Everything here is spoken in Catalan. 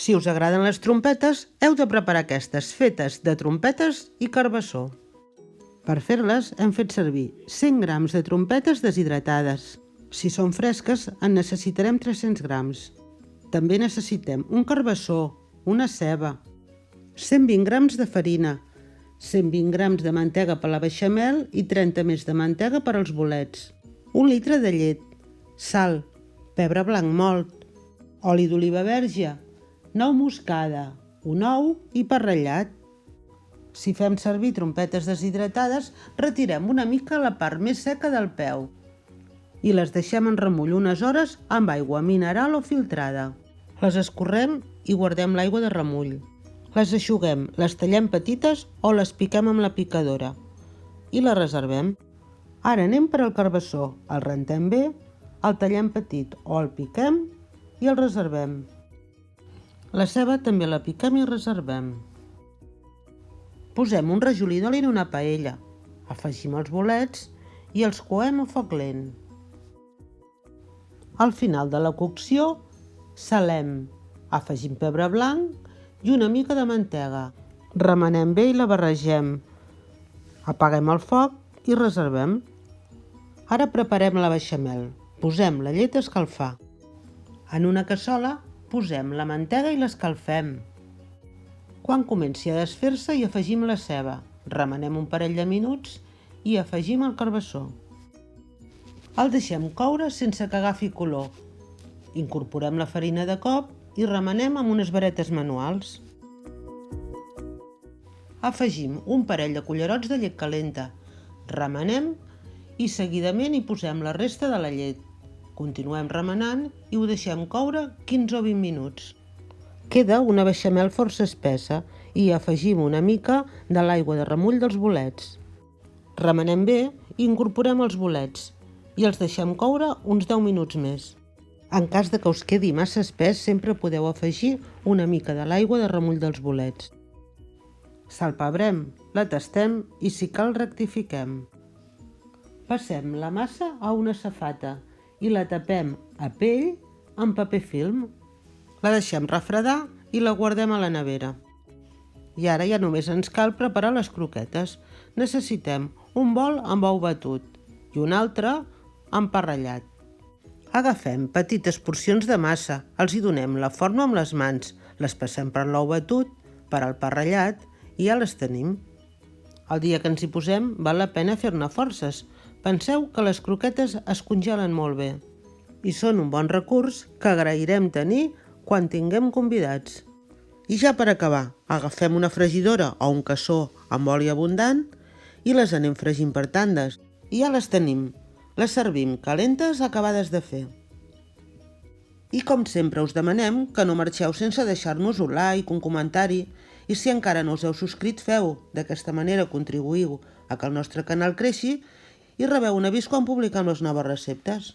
Si us agraden les trompetes, heu de preparar aquestes fetes de trompetes i carbassó. Per fer-les hem fet servir 100 grams de trompetes deshidratades. Si són fresques en necessitarem 300 grams. També necessitem un carbassó, una ceba, 120 grams de farina, 120 grams de mantega per la beixamel i 30 més de mantega per als bolets, 1 litre de llet, sal, pebre blanc mòlt, oli d'oliva verge, nou moscada, un ou i pa ratllat. Si fem servir trompetes deshidratades, retirem una mica la part més seca del peu i les deixem en remull unes hores amb aigua mineral o filtrada. Les escorrem i guardem l'aigua de remull. Les eixuguem, les tallem petites o les piquem amb la picadora i les reservem. Ara anem per al carbassó. El rentem bé, el tallem petit o el piquem i el reservem. La ceba també la piquem i reservem. Posem un rajolí d'oli en una paella, afegim els bolets i els coem a foc lent. Al final de la cocció, salem, afegim pebre blanc i una mica de mantega. Remenem bé i la barregem. Apaguem el foc i reservem. Ara preparem la beixamel. Posem la llet a escalfar. En una cassola posem la mantega i l'escalfem. Quan comenci a desfer-se hi afegim la ceba. Remenem un parell de minuts i afegim el carbassó. El deixem coure sense que agafi color. Incorporem la farina de cop i remenem amb unes varetes manuals. Afegim un parell de cullerots de llet calenta. Remenem i seguidament hi posem la resta de la llet. Continuem remenant i ho deixem coure 15 o 20 minuts. Queda una beixamel força espessa i afegim una mica de l'aigua de remull dels bolets. Remenem bé i incorporem els bolets i els deixem coure uns 10 minuts més. En cas de que us quedi massa espès, sempre podeu afegir una mica de l'aigua de remull dels bolets. Salpebrem, la tastem i si cal rectifiquem. Passem la massa a una safata i la tapem a pell amb paper film. La deixem refredar i la guardem a la nevera. I ara ja només ens cal preparar les croquetes. Necessitem un bol amb ou batut i un altre amb pa ratllat. Agafem petites porcions de massa, els hi donem la forma amb les mans, les passem per l'ou batut, per al pa ratllat i ja les tenim. El dia que ens hi posem val la pena fer-ne forces. Penseu que les croquetes es congelen molt bé i són un bon recurs que agrairem tenir quan tinguem convidats. I ja per acabar, agafem una fregidora o un cassó amb oli abundant i les anem fregint per tandes i ja les tenim. Les servim calentes acabades de fer. I com sempre us demanem que no marxeu sense deixar-nos un like, un comentari i si encara no us heu subscrit feu, d'aquesta manera contribuïu a que el nostre canal creixi i rebeu un avís quan publiquem les noves receptes.